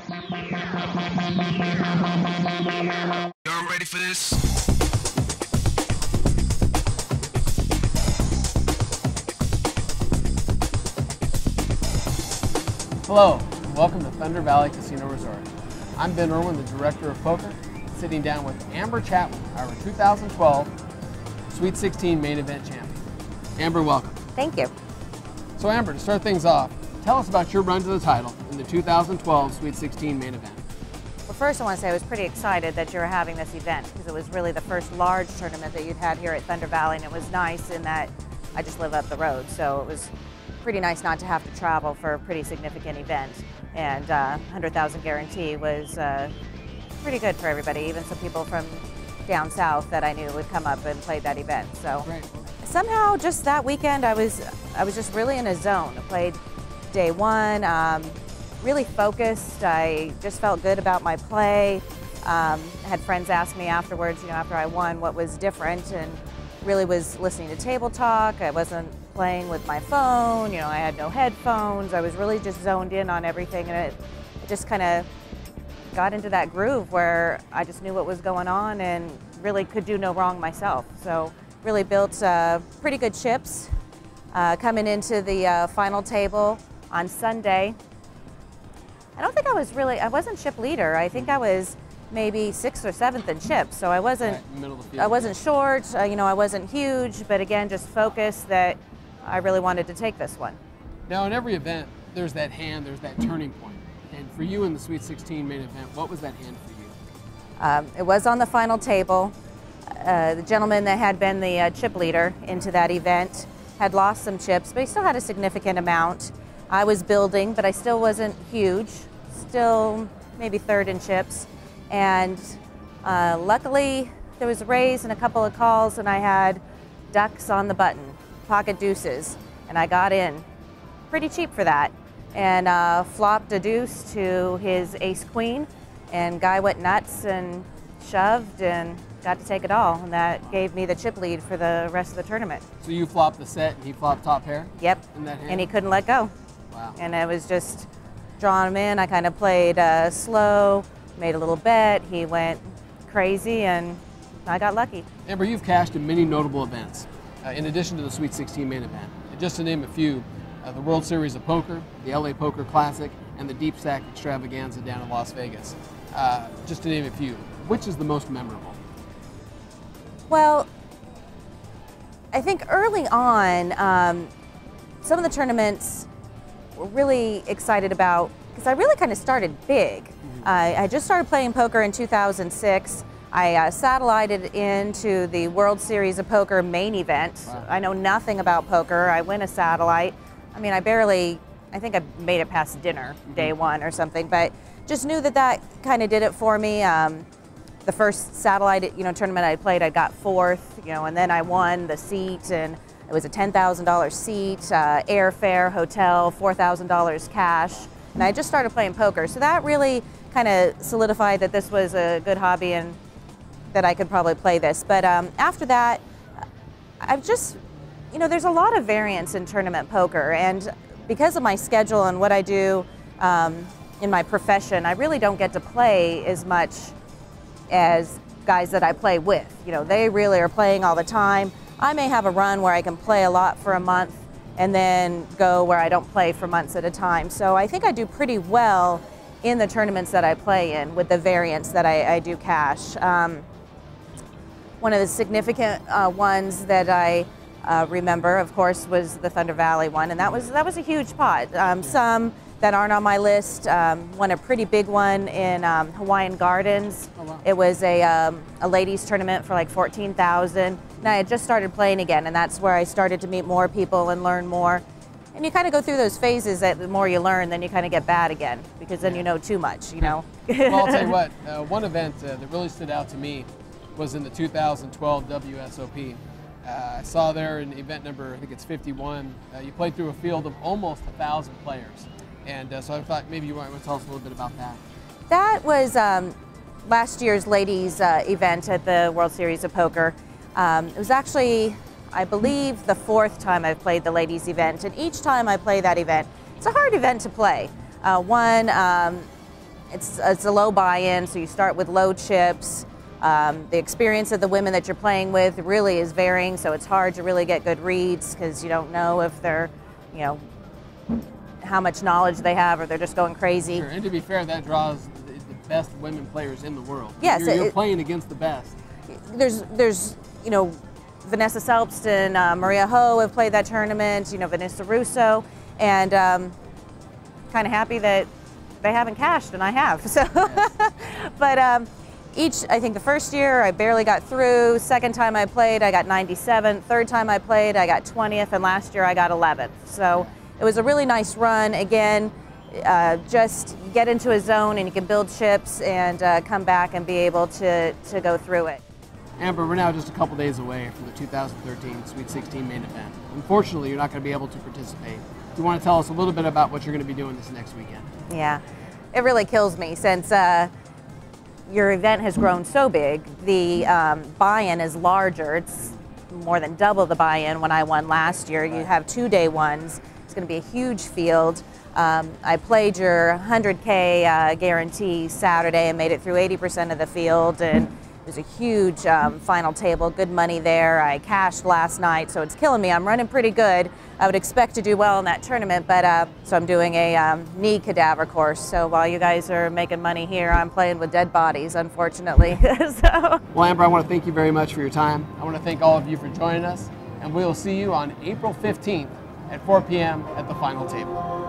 Y'all ready for this? Hello, and welcome to Thunder Valley Casino Resort. I'm Ben Irwin, the Director of Poker, sitting down with Amber Chapman, our 2012 Sweet 16 main event champion. Amber, welcome. Thank you. So Amber, to start things off, tell us about your run to the title in the 2012 Sweet 16 main event. Well, first I want to say I was pretty excited that you were having this event because it was really the first large tournament that you'd had here at Thunder Valley, and it was nice in that I just live up the road, so it was pretty nice not to have to travel for a pretty significant event. And 100,000 guarantee was pretty good for everybody, even some people from down south that I knew would come up and play that event. So Right. somehow just that weekend I was just really in a zone. I played day one, really focused. I just felt good about my play. I had friends ask me afterwards, after I won, what was different, and really was listening to table talk. I wasn't playing with my phone, I had no headphones. I was really just zoned in on everything, and it just kind of got into that groove where I just knew what was going on and really could do no wrong myself. So really built pretty good chips. Coming into the final table on Sunday, I wasn't chip leader. I think I was maybe 6th or 7th in chips, so I wasn't, Right, middle of the field. I wasn't short, I wasn't huge, but again, just focused that I really wanted to take this one. Now in every event, there's that hand, there's that turning point. And for you in the Sweet 16 main event, what was that hand for you? It was on the final table. The gentleman that had been the chip leader into that event had lost some chips, but he still had a significant amount. I was building, but I still wasn't huge, still maybe 3rd in chips. And luckily, there was a raise and a couple of calls, and I had ducks on the button, pocket deuces, and I got in pretty cheap for that. And flopped a deuce to his ace-queen, and guy went nuts and shoved and got to take it all, and that gave me the chip lead for the rest of the tournament. So you flopped the set and he flopped top pair? Yep, In that hand? and he couldn't let go. Wow. And it was just drawing him in. I kind of played slow, made a little bet, he went crazy, and I got lucky. Amber, you've cashed in many notable events, in addition to the Sweet 16 main event. And just to name a few, the World Series of Poker, the LA Poker Classic, and the Deep Stack Extravaganza down in Las Vegas. Just to name a few. Which is the most memorable? Well, I think early on, some of the tournaments we're really excited about, because I really kind of started big. I just started playing poker in 2006. I satellited into the World Series of Poker main event. Wow. I know nothing about poker. I win a satellite. I mean, I think I made it past dinner, day one or something, but just knew that kind of did it for me. The first satellite, tournament I played, I got 4th, and then I won the seat, and it was a $10,000 seat, airfare, hotel, $4,000 cash, and I just started playing poker. So that really kind of solidified that this was a good hobby and that I could probably play this. But after that, I've just, there's a lot of variance in tournament poker, and because of my schedule and what I do in my profession, I really don't get to play as much as guys that I play with. They really are playing all the time. I may have a run where I can play a lot for a month and then go where I don't play for months at a time. So I think I do pretty well in the tournaments that I play in with the variance that I do cash. One of the significant ones that I remember, of course, was the Thunder Valley one, and that was a huge pot. Some that aren't on my list won a pretty big one in Hawaiian Gardens. Oh, wow. It was a ladies tournament for like 14,000, and I had just started playing again, and that's where I started to meet more people and learn more. And you kind of go through those phases that the more you learn, then you kind of get bad again, because then you know too much, Well, I'll tell you what, one event that really stood out to me was in the 2012 WSOP. I saw there in event number, I think it's 51, you played through a field of almost 1,000 players. And so I thought maybe you might want to tell us a little bit about that. That was last year's ladies event at the World Series of Poker. It was actually, I believe, the 4th time I've played the ladies event, and each time I play that event, it's a hard event to play. it's a low buy-in, so you start with low chips. The experience of the women that you're playing with really is varying, so it's hard to really get good reads because you don't know if they're, you know, how much knowledge they have or they're just going crazy. Sure. And to be fair, that draws the best women players in the world. Yes, you're playing against the best. There's you know, Vanessa Selbst and Maria Ho have played that tournament, you know, Vanessa Russo, and kind of happy that they haven't cashed and I have. So, Yes. but I think the first year I barely got through. Second time I played, I got 97th. Third time I played, I got 20th, and last year I got 11th. So it was a really nice run. Again, just get into a zone and you can build chips and come back and be able to go through it. Amber, we're now just a couple days away from the 2013 Sweet 16 main event. Unfortunately, you're not going to be able to participate. Do you want to tell us a little bit about what you're going to be doing this next weekend? Yeah, it really kills me since your event has grown so big. The buy-in is larger. It's more than double the buy-in when I won last year. You have 2-day ones. It's going to be a huge field. I played your 100K guarantee Saturday and made it through 80% of the field, and it was a huge final table, good money there. I cashed last night, so it's killing me. I'm running pretty good. I would expect to do well in that tournament, but so I'm doing a knee cadaver course. So while you guys are making money here, I'm playing with dead bodies, unfortunately. So. Well, Amber, I want to thank you very much for your time. I want to thank all of you for joining us, and we will see you on April 15th at 4 p.m. at the final table.